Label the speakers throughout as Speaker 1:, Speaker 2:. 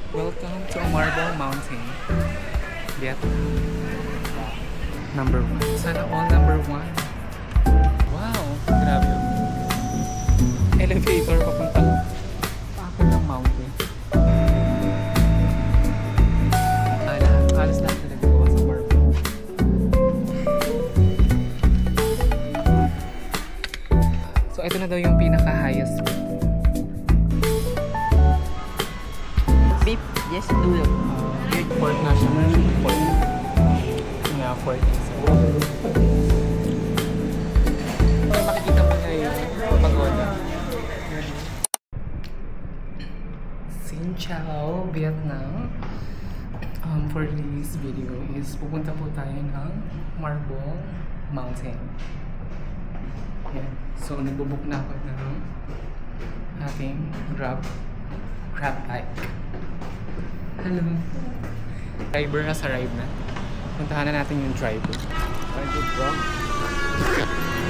Speaker 1: Welcome to Marble Mountain, Vietnam. Number 1. Sana all number 1. Wow, grabe. Elevator papuntang pakit ng mountain. Alas lahat na nagagawa sa marble. So ito na daw yung pinaka-highest peak.
Speaker 2: Beep, yes, do it.
Speaker 1: Fort National Fort. Yeah, Fort. Okay, makikita mo na yung pagoda. Xin chào, Vietnam. For this video is pupunta po tayo ng Marble Mountain. Yan. So, nagbubook na ako ng ating grab bike. Hello. Driver has arrived na. Puntahan na natin yung driver.
Speaker 3: Where are you from?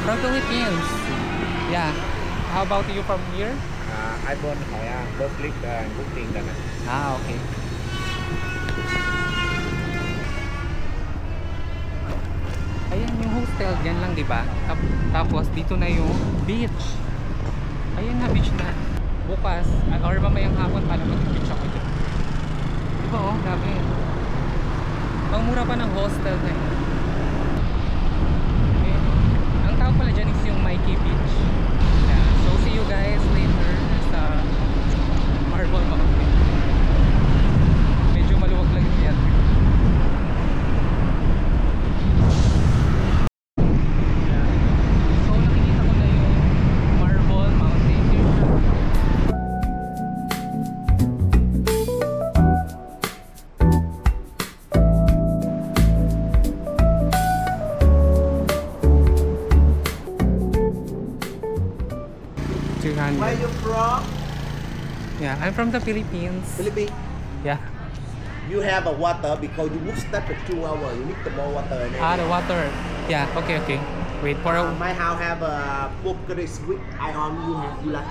Speaker 1: From Philippines. Yeah. How about you from here?
Speaker 3: I born Hội An, Bớt Click, Quốc Tiên, Đà Nẵng.
Speaker 1: Ah, okay. Ayan yung hostel, dyan lang, di ba? Tapos dito na yung beach. Ayan na, beach na. Bukas, or mamayang hapon, pala mag-beach ako dyan. Di ba, oh, grabe. Ang mura pa ng hostel na yun. Okay. Ang tawag pala dyan is yung Mikey Beach. Yeah. So, see you guys later sa Marble Mountain. Medyo maluwag lang yung yan.
Speaker 3: Where are you from?
Speaker 1: Yeah, I'm from the Philippines.
Speaker 3: Philippines.
Speaker 1: Yeah.
Speaker 3: You have a water because you book start for 2 hours. You need the more water.
Speaker 1: The water. Yeah, okay. Wait for a...
Speaker 3: My house have a Pockeris with ion. You like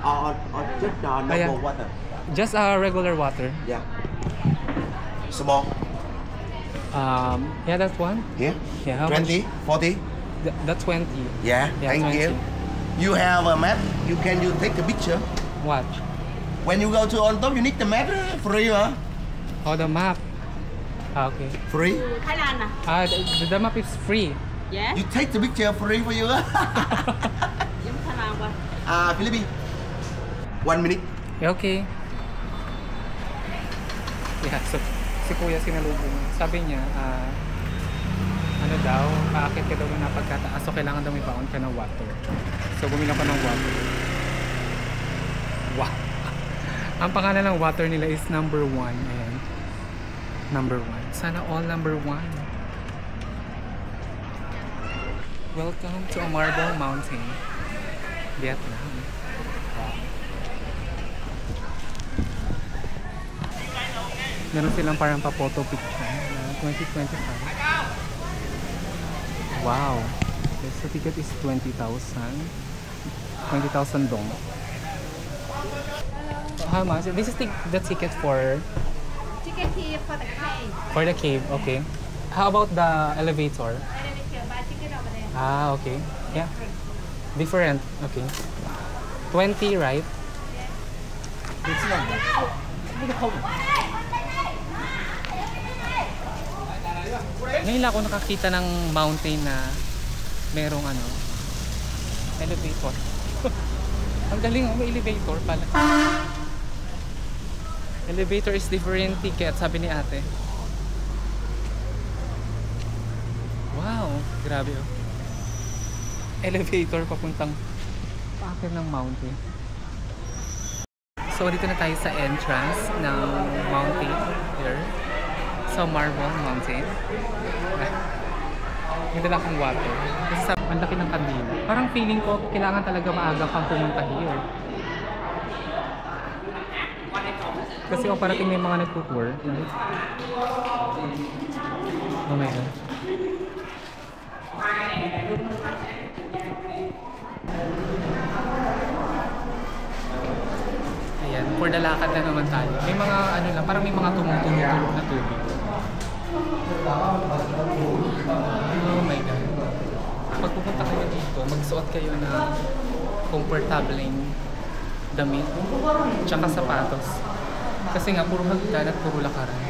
Speaker 3: or just normal
Speaker 1: yeah.
Speaker 3: water.
Speaker 1: Just regular water.
Speaker 3: Yeah. Small.
Speaker 1: Yeah, that's one.
Speaker 3: Here.
Speaker 1: Yeah, how
Speaker 3: 20, 40.
Speaker 1: That's 20.
Speaker 3: Yeah. Thank
Speaker 1: 20.
Speaker 3: you. You have a map. You take a picture.
Speaker 1: What?
Speaker 3: When you go to on top, you need the map. Free, huh?
Speaker 1: Oh, the map. Okay.
Speaker 3: Free.
Speaker 4: Thailand
Speaker 1: The map is free.
Speaker 4: Yeah.
Speaker 3: You take the picture free for you.
Speaker 4: Giống Thailand qua.
Speaker 3: Philippines. 1 minute.
Speaker 1: Okay. Yeah, so si Kuya sinalubong. Sabi niya, ano daw, aakit ka daw na pagkataas, so kailangan daw may baon ka ng water. So bumili ka ng water. Wow! Ang pangalan ng water nila is number 1. Ayan. Number 1. Sana all number 1. Welcome to Marble Mountain, Vietnam. Meron silang parang pa-photo picture. 2025. Wow. Okay, so ticket is 20,000. 20,000 dong. So how much? This is the ticket for
Speaker 4: Ticket here for the cave.
Speaker 1: the cave. Okay. How about the elevator?
Speaker 4: Elevator, buy ticket over there.
Speaker 1: Ah, okay. Yeah. Different. Okay. 20, right?
Speaker 3: It's not that.
Speaker 1: Ngayon lang ako nakakita ng mountain na merong elevator. Ang galing, may elevator pala. Elevator is different ticket, sabi ni ate. Wow, grabe oh. Elevator papuntang pakit ng mountain. So dito na tayo sa entrance ng mountain here. Sa Marble Mountain. May dala akong water. Kasi ang laki ng kandila. Parang feeling ko, kailangan talaga maaga kang pumunta here. Kasi parating may mga nagtutour. Oh my God. Ayan, for the lakad na naman tayo. May mga ano lang, parang may mga tumutulog na tubig. Oh my God. Pag pupunta kayo dito, magsuot kayo ng komportableng damit, tsaka sapatos. Kasi nga, puro hagdan at puro lakaran.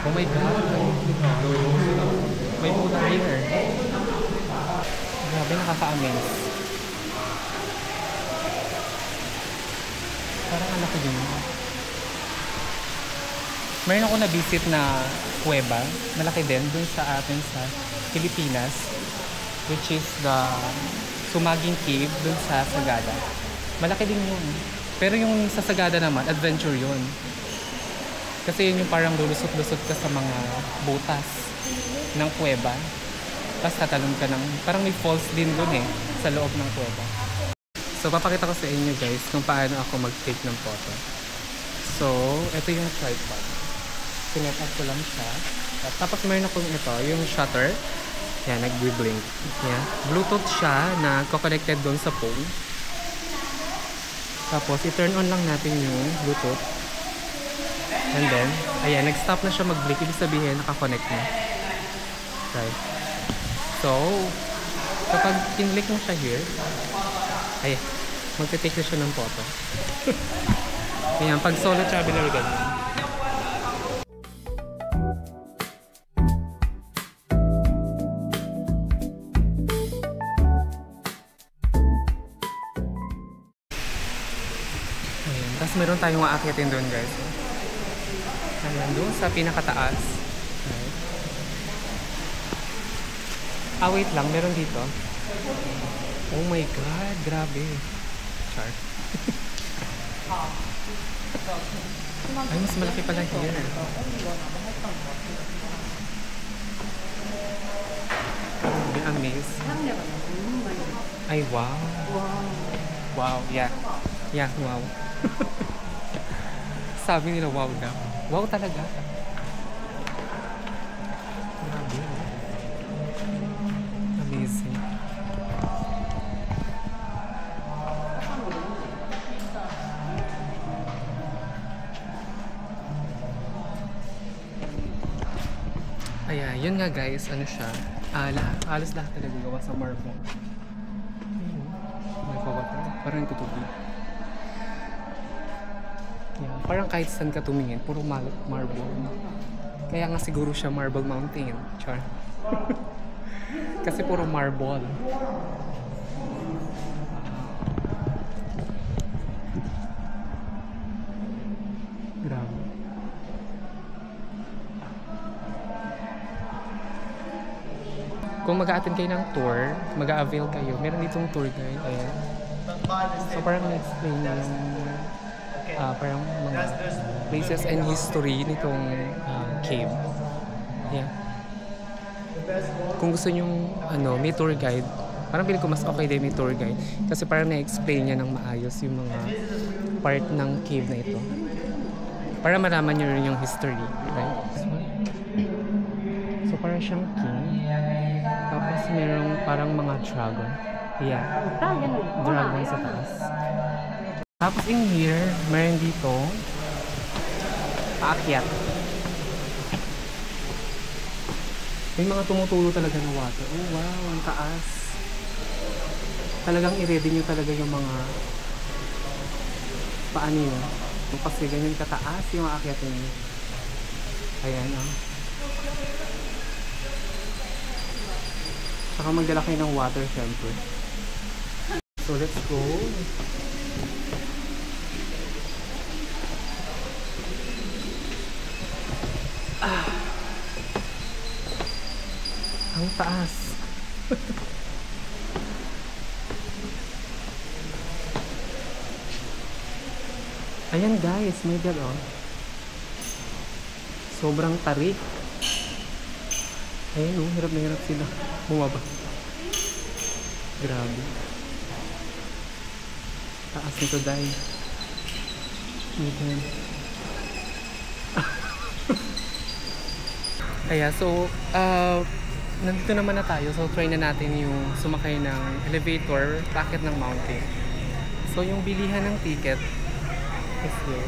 Speaker 1: Oh my God. May muna here. Grabe, nakaka-amaze. Parang anak ko yun. Mayroon ako na-visit na kuweba. Malaki din dun sa atin sa Pilipinas. Which is the Sumaging Cave dun sa Sagada. Malaki din yun. Pero yung sa Sagada naman, adventure yun. Kasi yun yung parang lulusot-lusot ka sa mga butas ng kuweba. Tapos tatalon ka ng, parang may falls din dun eh, sa loob ng kuweba. So, papakita ko sa inyo guys kung paano ako mag-take ng photo. So, ito yung tripod. Sinet up ko lang siya. Tapos mayroon akong ito, yung shutter. Yan, nag-blink. Yan. Bluetooth siya na connected doon sa phone. Tapos, i-turn on lang natin yung Bluetooth. And then, ayan, nag-stop na siya mag-blink. Ibig sabihin, naka-connect na. Right. So, kapag pinlik mo siya here, ayan, magte-take na siya ng photo. Ayan, pag solo traveler ganyan. Ayan, tapos meron tayong aakyatin doon guys. Ayan, doon sa pinakataas. Ayan. Ah, wait lang, meron dito. Oh my God, grabe. Char. Ay, mas malaki pala here. Grabe, amaze. Ay, wow. Wow, yeah. Yeah, wow. Sabi nila wow daw. Wow talaga. Grabe. Amazing. Ayan, yun nga guys, ano siya, halos lahat talaga gawa sa marble. May pawater, parang tutubi. Yan, parang kahit saan ka tumingin, puro marble. Kaya nga siguro siya Marble Mountain. Char. Kasi puro marble. Grabe. Kung mag-a-attend kayo ng tour, mag-a-avail kayo, meron ditong tour guide. Ayan. So parang na-explain yung parang mga places and history nitong cave. Yeah. Kung gusto nyo may tour guide, parang pili ko mas okay din may tour guide. Kasi parang na-explain niya ng maayos yung mga part ng cave na ito. Para malaman nyo rin yung history. Right? So parang siyang king. Tapos merong parang mga dragon. Yeah. Dragon sa taas. Tapos in here, mayroon dito paakyat. May mga tumutulo talaga ng water. Oh wow, ang taas. Talagang i-ready nyo talaga yung mga paano yun. Kasi ganyan kataas yung aakyatin nyo. Ayan oh. Saka magdala kayo ng water syempre. So let's go. Ang taas. Ayan guys, may God oh. Sobrang tarik. Ayan oh, hirap na hirap sila bumaba. Grabe. Taas nito dahil. Ayan. Kaya so, nandito naman na tayo. So try na natin yung sumakay ng elevator, packet ng mountain. So yung bilihan ng ticket is here.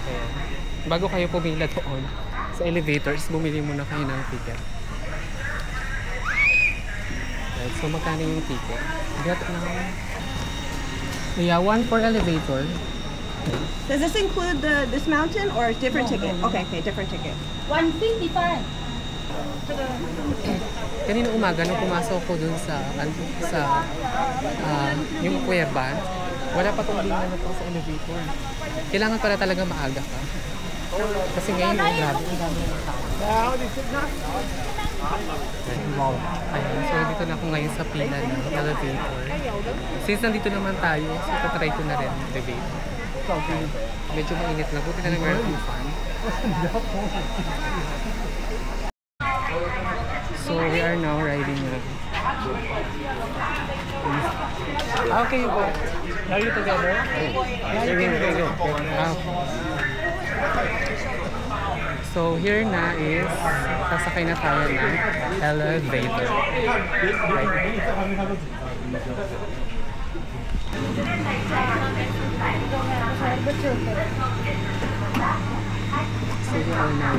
Speaker 1: Ayan. Bago kayo pumila doon sa elevators, bumili muna kayo ng ticket. Right, so magkano yung ticket? Yeah, one for elevator.
Speaker 2: Does this include this mountain or a different ticket? Okay, different ticket.
Speaker 4: 155.
Speaker 1: Kanina umaga nung pumasok ko dun sa yung kuweba, wala pa tong linya na to sa elevator. Kailangan pala talaga maaga ka. Kasi ngayon, grabe, ang dami ng tao. Ayan, so dito na ako ngayon sa pila ng elevator. Since nandito naman tayo, so tatry ko na rin ang elevator. Medyo mainit lang. Buti na lang meron yung fan. So we are now riding okay, but are you together? Yeah, you can go. So here na is sasakay na tayo ng elevator. Right. So we are now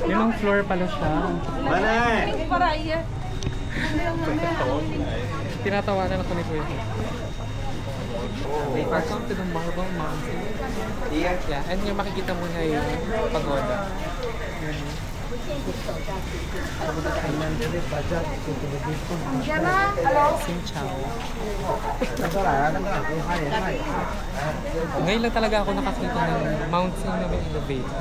Speaker 1: limang floor pala siya. Tinatawanan ako ni Kuya. Welcome to the Marble Mountain. Yeah, and yung makikita mo na yung pagoda. Xin chào. Ngayon lang talaga ako nakakita ng mountain na may elevator.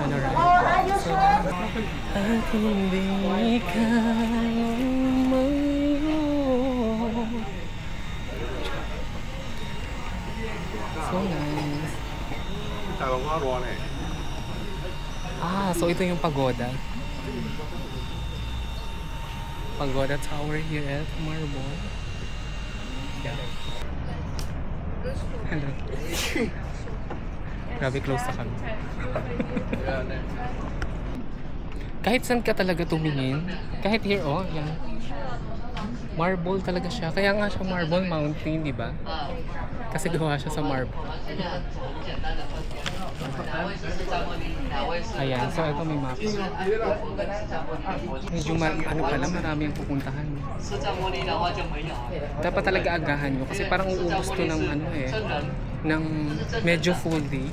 Speaker 1: Ano ride? So, at hindi ka umayo. So nice. So ito yung pagoda. Pagoda Tower here at Marble. Yeah. Hello. Grabe, close na kami. Kahit saan ka talaga tumingin, kahit here, yan. Marble talaga siya. Kaya nga siya Marble Mountain, di ba? Kasi gawa siya sa marble. Ayan, so ito may map. Medyo ano pala, marami ang pupuntahan. Dapat talaga agahan nyo kasi parang uubos to ng ng medyo full day.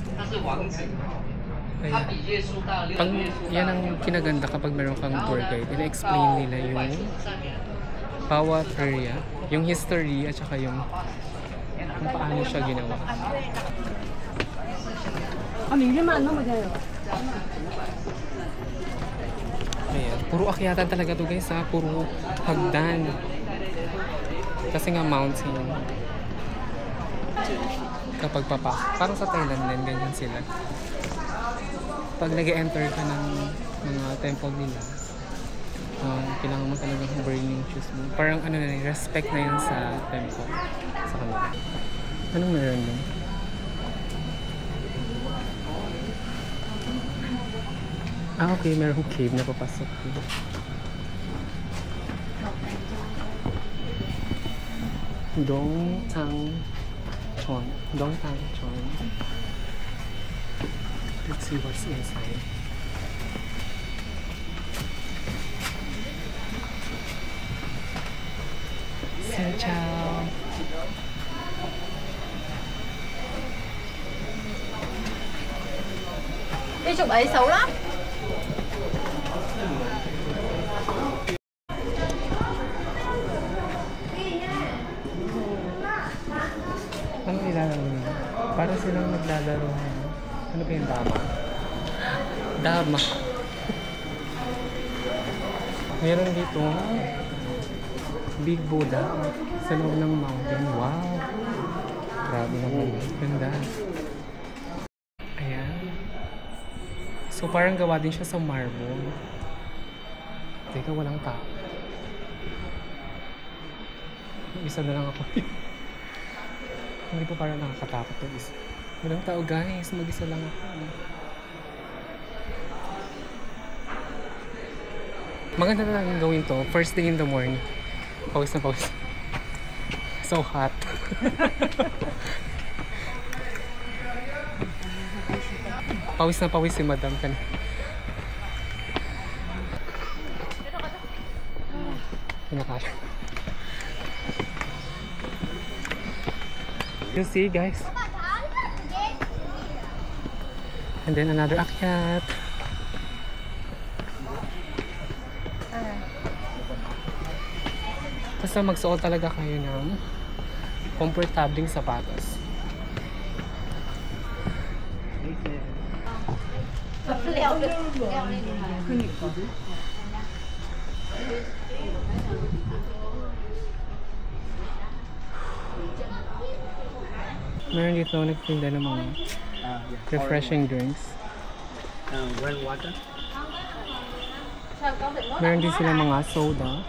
Speaker 1: Ayan. Yan ang kinaganda kapag meron kang tour guide. Ina-explain nila yung bawat area, yung history at saka yung kung paano siya ginawa. Ayan, puro akyatan talaga to guys ha, puro hagdan. Kasi nga mountain. Kapag papasok, parang sa Thailand din, ganyan sila. Pag nag-enter ka ng mga temple nila, kailangan mo talagang burning shoes mo. Parang ano na, respect na yun sa temple. Sa kanila. Anong meron doon? Okay, merong cave na papasok dito. Dong Tang Chon. Let's see what's inside. Xin chào.
Speaker 4: Đi chụp ấy xấu lắm.
Speaker 1: Ano nilalaro nila? Para silang naglalaro. Ano ba yung dama? Dama. Meron dito Big Buddha sa loob ng mountain. Wow! Grabe naman. Ganda. Ayan. So parang gawa din siya sa marble. Teka, walang tao. Isa na lang ako. Hindi po parang nakakatakot to isa. Walang tao guys, mag-isa lang ako. Maganda na lang gawin to. First thing in the morning. Pawis na pawis. So hot. Pawis na pawis si madam kan. Pinakasya. You see guys? And then another akyat. Basta magsuot talaga kayo ng komportabling sapatos. Meron dito nagtinda ng mga refreshing drinks.
Speaker 3: Well water.
Speaker 1: Meron din sila mga soda.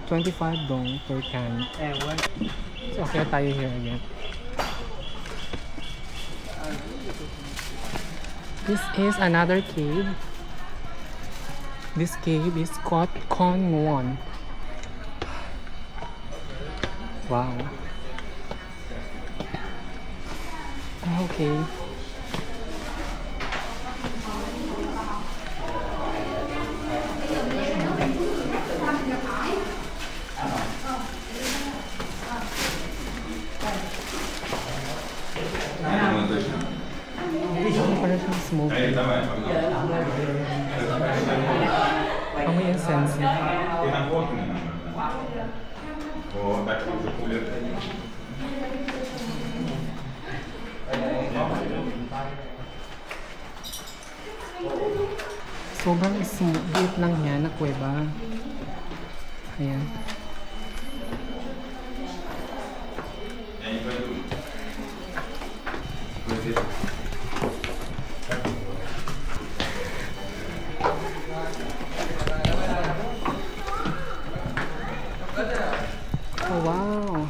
Speaker 1: 25 dong per can.
Speaker 3: And one.
Speaker 1: So, kaya tayo here again. This is another cave. This cave is called Kongwon. Wow. Okay. Parang siyang smoke. Amoy incense. Sobrang smooth lang yan na kuweba. Ayan. Oh wow!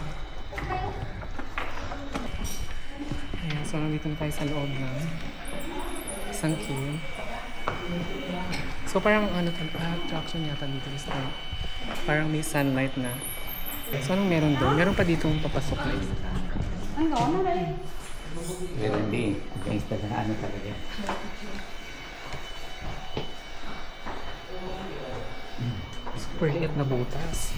Speaker 1: Ayan, so nandito na tayo sa loob ng isang cave. So parang ano attraction yata dito is parang may sunlight na. So anong meron doon? Meron pa dito papasok na isa.
Speaker 5: Meron din. Gangsta na ano talaga.
Speaker 1: Super liit na butas.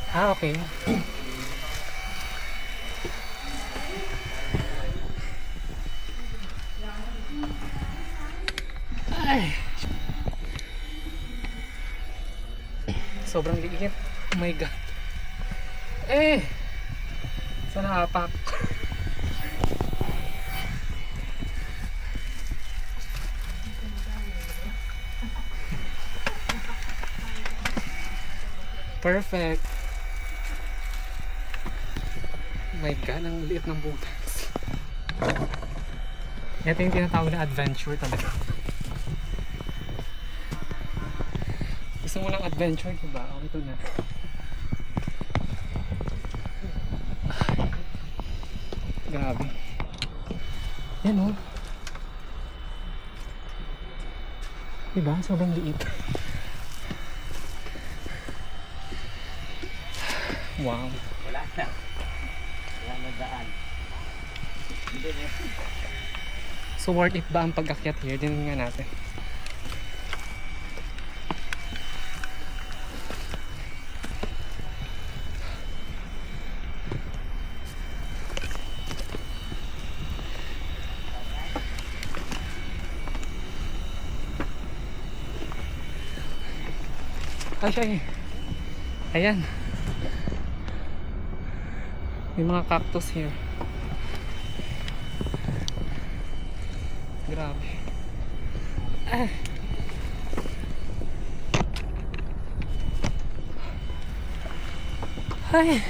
Speaker 1: Ah, okay. Ay. Sobrang liit. Oh my god. Eh! Sana apak. Perfect. Oh my god, ang liit ng butas. Ito yung tinatawag na adventure talaga. Gusto mo ng adventure, diba? O, ito na. Grabe. Yan o. Diba? Sobrang liit. Wow.
Speaker 5: Wala na. Wala na daan.
Speaker 1: So worth it ba ang pag-akyat here? Din nga natin. Ay, siya eh. Ayan. May mga cactus here. Grabe. Ah. Ay.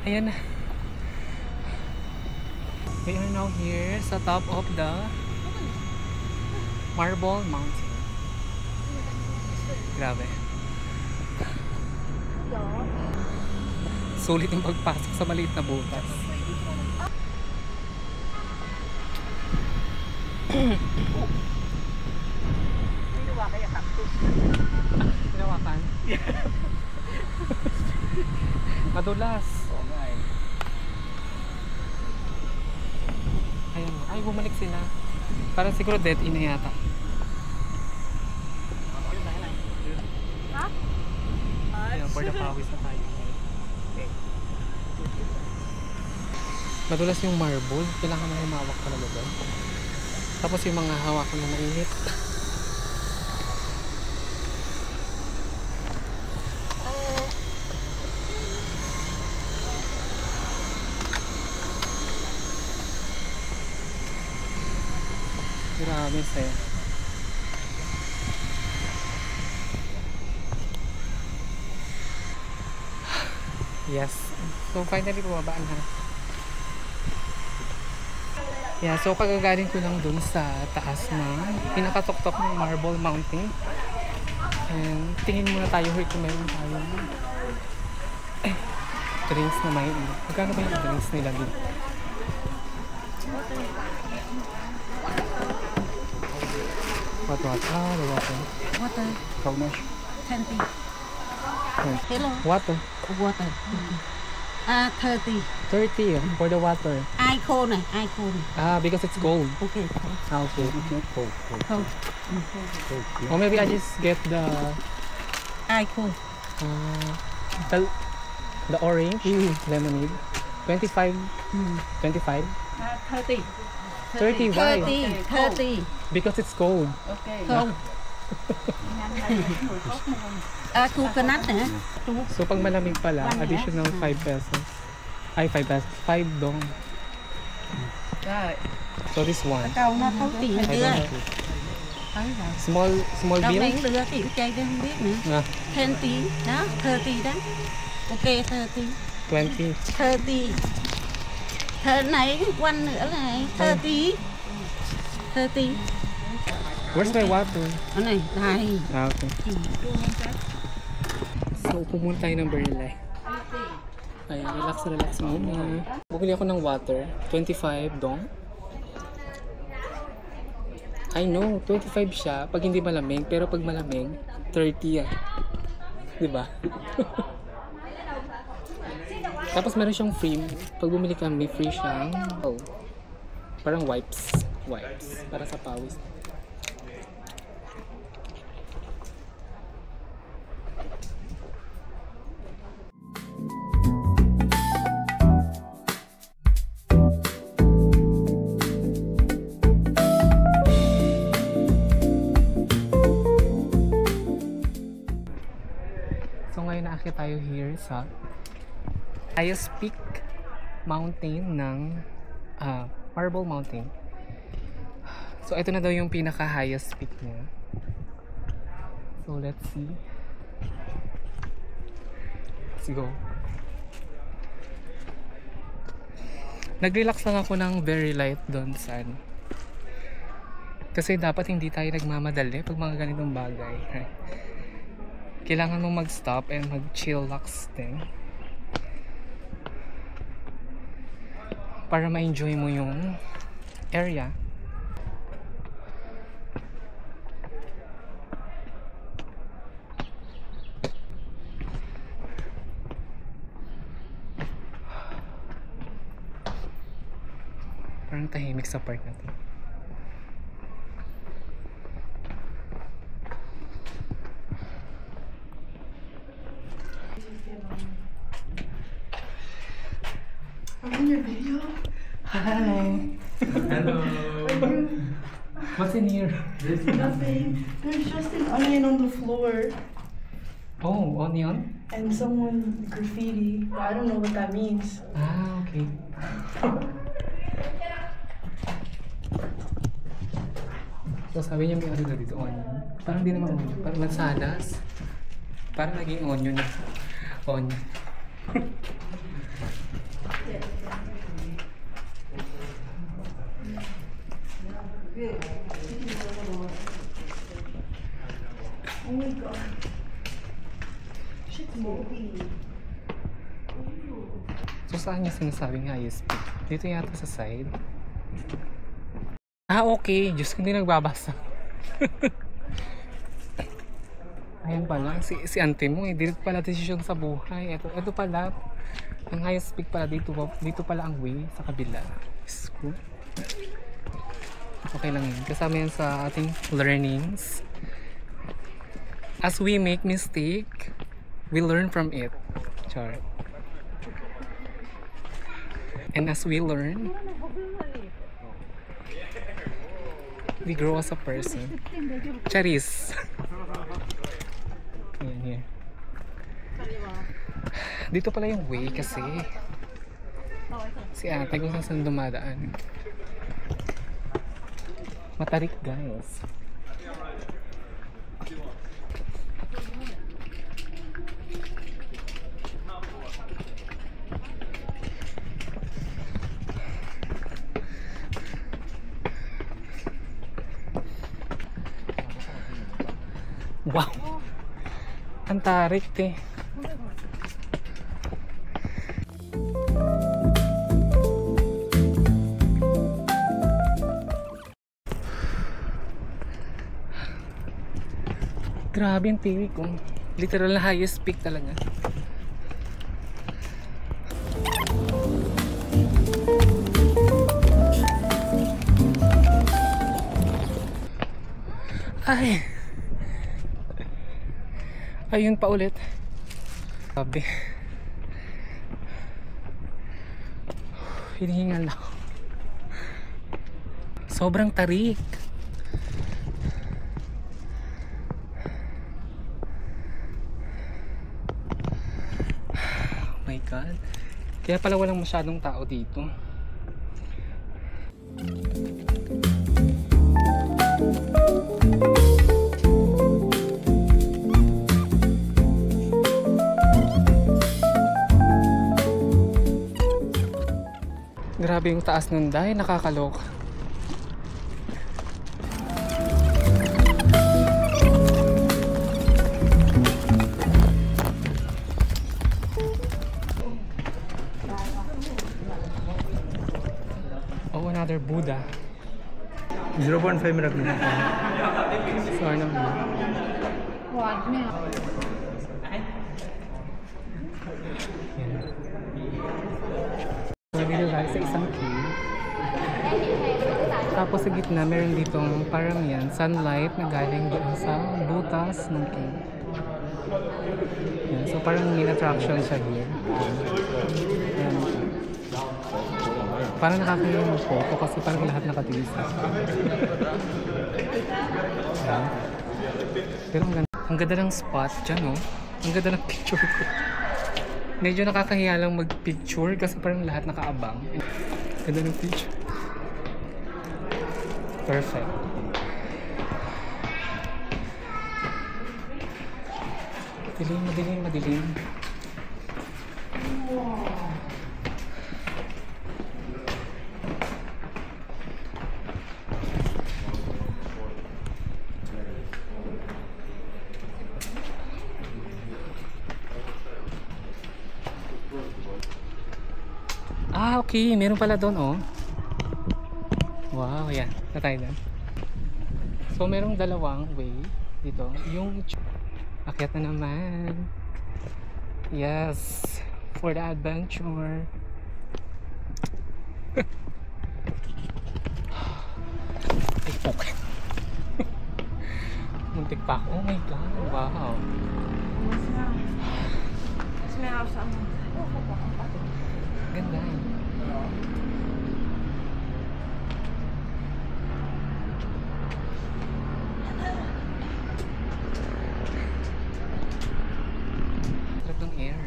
Speaker 1: Ayan na. We are now here sa top of the Marble Mountain. Grabe. Sulit yung pagpasok sa maliit na butas. Hinawakan? Madulas. Ayan. Ay, bumalik sila. Parang siguro dead end na yata. Ayan, for the pawis na tayo. Madulas yung marble. Kailangan na humawak talaga doon. Tapos yung mga hawakan na mainit. Grabe sa'yo. Yes. So finally bumabaan na. Yeah, so kagagaling ko lang dun sa taas na pinakatok-tok ng Marble Mountain. And tingin muna tayo here kung meron tayo drinks na may magkano ba yung drinks nila dito? What? Ah, the water.
Speaker 4: Water.
Speaker 1: How much?
Speaker 4: 20. Hello.
Speaker 1: Water.
Speaker 4: Water. 30.
Speaker 1: 30 for the water.
Speaker 4: Ai khô này, ai khô này.
Speaker 1: Ah, because it's cold.
Speaker 4: Okay.
Speaker 1: Ah, okay.
Speaker 4: Không.
Speaker 1: Or maybe I just get the
Speaker 4: Ai khô.
Speaker 1: the orange lemonade. 25. 25.
Speaker 4: 30.
Speaker 1: 30. Why?
Speaker 4: 30.
Speaker 1: Because it's cold.
Speaker 4: Không. Coconut hả?
Speaker 1: So pag malamig pala, additional 5 pesos. Ay, 5 pesos. 5 dong.
Speaker 4: Rồi.
Speaker 1: So this one.
Speaker 4: Câu nó thấu tiền
Speaker 1: I
Speaker 4: chưa?
Speaker 1: don't know.
Speaker 4: Thấy rồi.
Speaker 1: Small
Speaker 4: Đâu
Speaker 1: bill.
Speaker 4: này cũng đưa tiền chay đây không biết nữa.
Speaker 1: Ah,
Speaker 4: 20 đó, 30 đó. Ok 30.
Speaker 1: 20.
Speaker 4: 30. Thơ này quanh nữa này, 30. 30.
Speaker 1: Where's my water?
Speaker 4: Ở này, này.
Speaker 1: Ah, okay. So, pumunta tayo ng Berlay. Ayan, relax muna. Bumili ako ng water. 25 dong. I know, 25 siya pag hindi malamig. Pero pag malamig, 30 yan. Diba? Tapos meron siyang free. Pag bumili kami, free siyang parang wipes. Para sa pawis. So ngayon naakyat tayo here sa highest peak mountain ng Marble Mountain. So ito na daw yung pinaka highest peak niya. So let's see. Let's go. Nag-relax lang ako ng very light doon sa ano. Kasi dapat hindi tayo nagmamadali pag mga ganitong bagay. Kailangan mong mag-stop and mag-chillax din. Para ma-enjoy mo yung area. Parang tahimik sa park na to.
Speaker 2: I'm in your video.
Speaker 1: Hi! Hello! What's in here?
Speaker 2: Nothing. There's just an onion on the floor
Speaker 1: Oh, onion?
Speaker 2: and someone graffiti. But I don't know what that means.
Speaker 1: Ah, okay. So sabi niya may ano na dito, onion. Parang di naman onion, parang lansanas. Parang naging onion. Onion. So saan yung sinasabing highest peak? Dito yata sa side. Ah, okay. Diyos ko, hindi nagbabasa. Ayan pala. Si auntie mo eh. Dito pala desisyon sa buhay. Ito pala. Ang highest peak pala dito. Dito pala ang way sa kabila. Diyos ko. Okay lang yun. Kasama yan sa ating learnings. As we make mistake, we learn from it. Char. And as we learn, we grow as a person. Charis. Ayan, here. Dito pala yung way kasi si ate kung saan dumadaan. Matarik guys. Wow! Ang tarik eh. Grabe yung tiwi ko. Literal na highest peak talaga. Ay! Ayun pa ulit. Grabe. Hinihingal na ako. Sobrang tarik. Oh my God. Kaya pala walang masyadong tao dito. Grabe yung taas nun dahil nakakaloka. Oh, another Buddha.
Speaker 6: 0.5 minute na.
Speaker 1: Sorry naman. So, dito tayo sa isang cave. Tapos sa gitna, meron ditong parang yan, sunlight na galing doon sa butas ng cave. Yan. So parang main attraction siya here. Yan. Parang nakakaya yung photo kasi parang lahat nakatingin sa yan. Pero ang ganda ng spot dyan, oh. Ang ganda ng picture ko. Medyo nakakahiya lang mag-picture kasi parang lahat nakaabang. Ganda ng picture. Perfect. Madilim, madilim, madilim. Ah, okay. Meron pala doon, oh. Wow, yan. Na tayo doon. So, merong dalawang way dito. Yung akyat na naman. Yes. For the adventure. Ay, okay. Muntik pa ako. Oh my God. Wow. Ganda. Sarap ng air.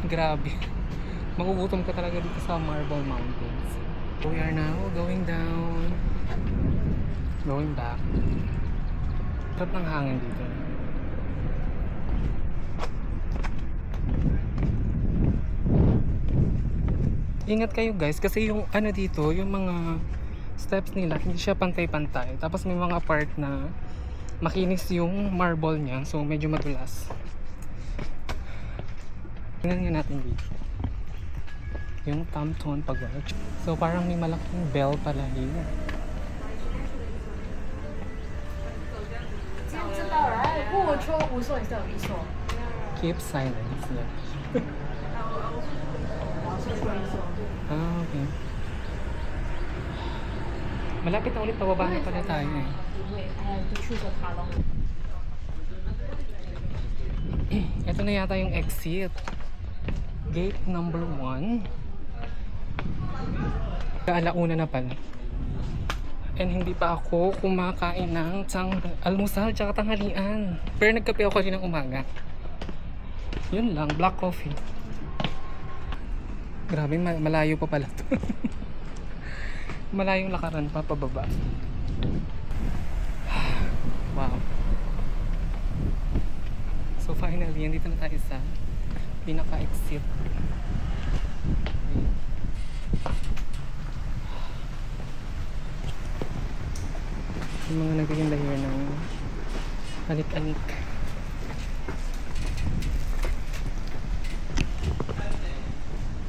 Speaker 1: Grabe. Magugutom ka talaga dito sa Marble Mountains. We are now going down. Going back. Sarap ng hangin dito. Ingat kayo guys kasi yung ano dito, yung mga steps nila, hindi siya pantay-pantay. Tapos may mga part na makinis yung marble niya, so medyo madulas. Tingnan nga natin dito yung Tampton Pagod. So parang may malaking bell pala yun. Keep silence. Yeah. Ah, okay. Malapit na ulit, pababa na pala tayo eh. Ito na yata yung exit. Gate number 1. Alauna na pala. And hindi pa ako kumakain ng almusal tsaka tanghalian. Pero nagkape ako rin ng umaga. Yun lang, black coffee. Grabe, malayo pa pala to. Malayong lakaran pa pababa. Wow. So finally, andito na tayo sa pinaka-exit. Yung mga nagtitinda here ng anik-anik.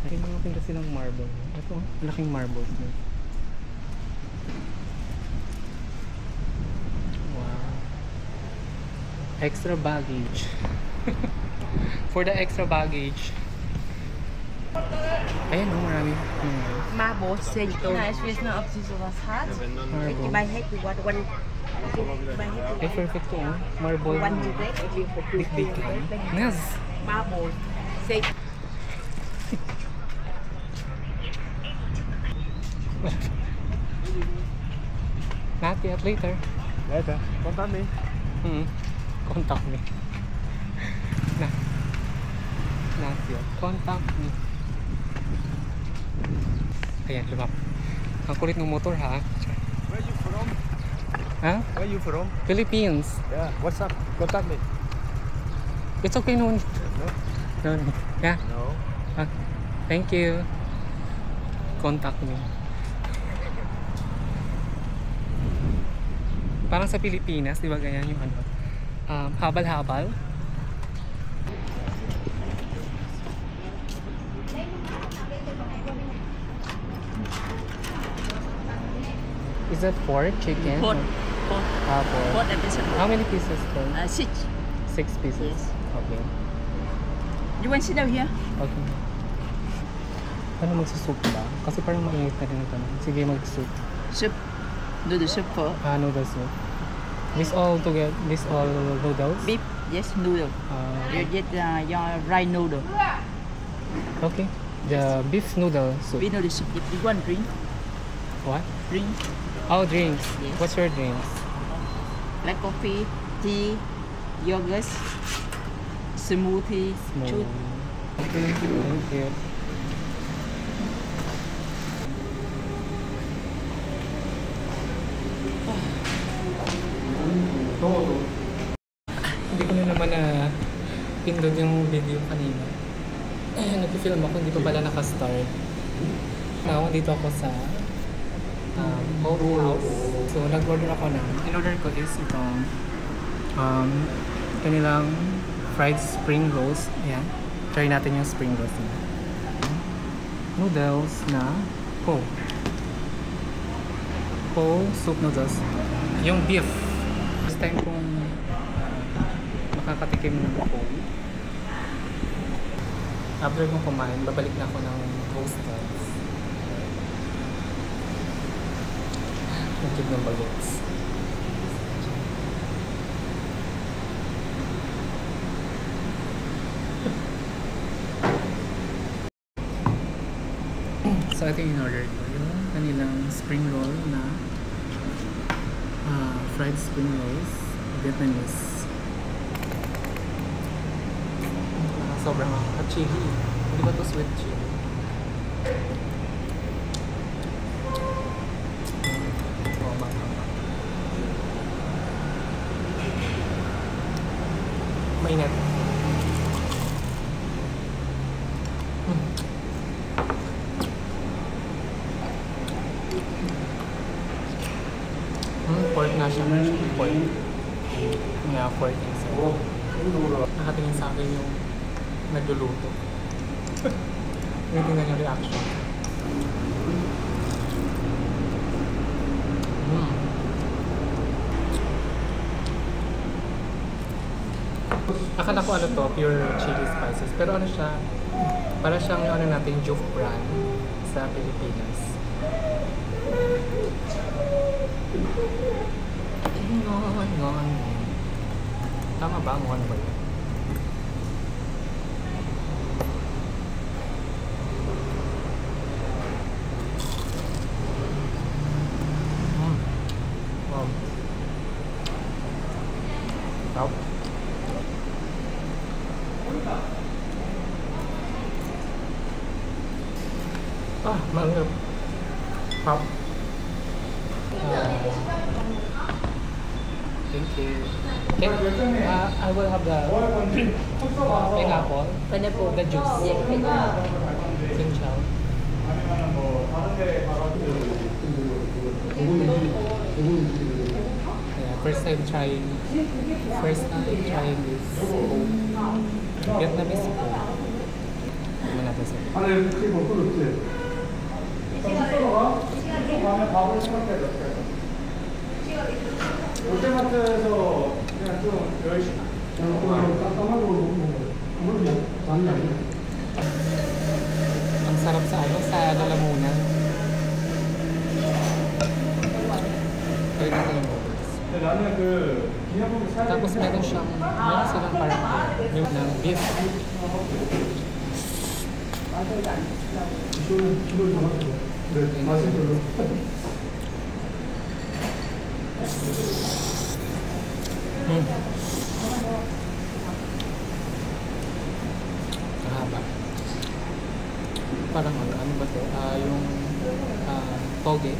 Speaker 1: May mga pinda silang marble. Ito, malaking marble. Wow. Extra baggage. For the extra baggage. Ayan o, marami.
Speaker 2: Marble, say you don't.
Speaker 4: Nice, with no obstacle was hard.
Speaker 1: Marble.
Speaker 2: My head, you want one. My head,
Speaker 1: Ay, perfect to oh. Marble.
Speaker 2: one direct.
Speaker 1: Big lang. Naz!
Speaker 2: Marble, say.
Speaker 1: Not yet, later.
Speaker 6: Later. Contact me.
Speaker 1: Contact me. Not yet. Contact me. Ayan, lumap. Ang kulit ng motor ha.
Speaker 6: Where you from?
Speaker 1: Ha?
Speaker 6: Where you from?
Speaker 1: Philippines.
Speaker 6: Yeah. What's up? Contact me.
Speaker 1: It's okay no.
Speaker 6: No.
Speaker 1: No. Yeah.
Speaker 6: No.
Speaker 1: Thank you. Contact me. Parang sa Pilipinas, di ba ganyan yung ano? Habal-habal. Is that pork, chicken?
Speaker 4: Pork. Pork.
Speaker 1: Pork.
Speaker 4: Pork and vegetable.
Speaker 1: How many pieces then?
Speaker 4: 6.
Speaker 1: 6 pieces.
Speaker 4: Yes.
Speaker 1: Okay.
Speaker 4: You want to sit down here?
Speaker 1: Okay. Ano magsusoup ba? Kasi parang mainit na rin ito. Sige, mag-soup.
Speaker 4: Soup. Do the soup for
Speaker 1: Noodle soup. This all together, this all noodles?
Speaker 4: beef. Yes, noodle. You get your rice noodle.
Speaker 1: Okay. The beef noodle soup.
Speaker 4: Beef noodle soup. If you want drink,
Speaker 1: What?
Speaker 4: drink.
Speaker 1: Oh, drinks.
Speaker 4: Yes.
Speaker 1: What's your drinks?
Speaker 4: Like coffee, tea, yogurt, smoothie, juice.
Speaker 1: Okay, thank you. Hindi ko na naman na pindot yung video kanina. Nag-film ako, hindi pa pala nakastart. Now, dito ako sa Hope House. So, nag-order ako ng, in-order ko is itong kanilang fried spring rolls. Ayan. Try natin yung spring rolls nila. Noodles na po soup noodles. Yung beef. First time kong makakatikim ng po. After kong kumain, babalik na ako ng hostels. Nagkib ng bagets. So ito yung in-order ko. Yung kanilang spring roll na fried spring rolls, Vietnamese. Sobrang chili. Hindi ba ito sweet chili? Mainit. nga siya, meron siyang pork. Nga, pork inside. Nakatingin sa akin yung nagluluto. Tingnan yung reaction. Akala ko ano to, pure chili spices. Pero ano siya, para siyang ano natin, Juf brand sa Pilipinas. Ngon. Tama ba? Ngon ba yun? Wow. Mangap. Pop. Thank you. Okay, I will have the pineapple. Pineapple, the juice. Sinchow. Yeah, first time trying this Vietnamese food. Tingnan natin sir.
Speaker 6: 롯데마트에서 그냥 좀 열심히
Speaker 1: Ang sarap sa ano, sa lalamunan. Kaya natin yung noodles.
Speaker 6: 나는 그 기념품 사야
Speaker 1: Tapos meron silang parang yung ng beef. Mahaba. Parang ano ba to? Yung toge.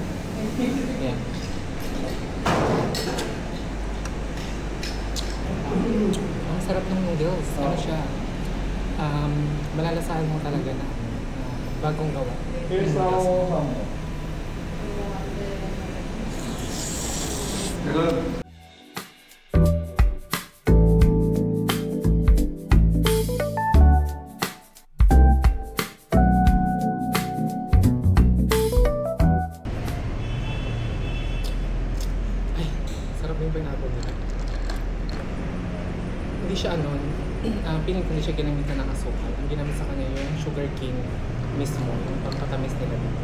Speaker 1: Ayan. Ang sarap ng noodles. Ano siya? Malalasahan mo talaga na bagong gawa. Yung noodles. Ay, sarap yung pineapple nila. Hindi siya ano, piling ko hindi siya ginamitan ng asukal. Ang ginamit sa kanya yung sugar cane mismo, yung pagkatamis nila dito.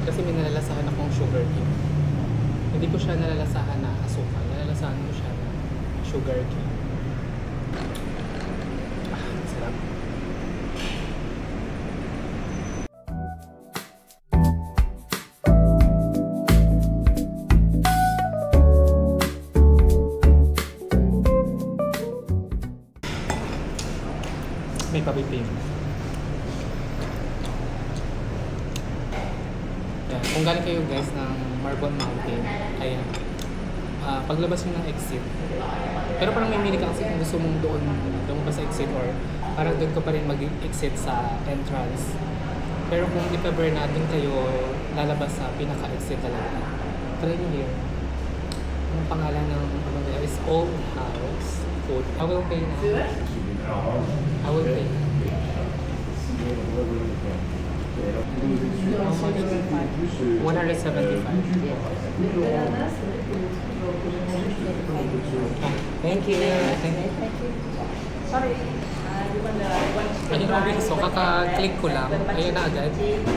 Speaker 1: Kasi may nalalasahan akong sugar cane. Hindi ko siya nalalasahan na asukal, nalalasahan ko siya na sugar cane. Sarap. May pabiping. Yan. Kung galing kayo guys ng Marbon Mountain, ayan. Paglabas nyo ng exit. Pero parang may mini ka kasi kung gusto mong doon ba sa exit or parang doon ko pa rin mag-exit sa entrance. Pero kung if ever na doon kayo lalabas sa pinaka-exit talaga, try nyo here. Ang pangalan ng ano nila is Old House Food. I will pay now. I will pay. How much? 175. Thank you.
Speaker 2: Sorry.
Speaker 1: Ayun ang bilis. So, kaka-click ko lang. Ayun na agad. Ayan.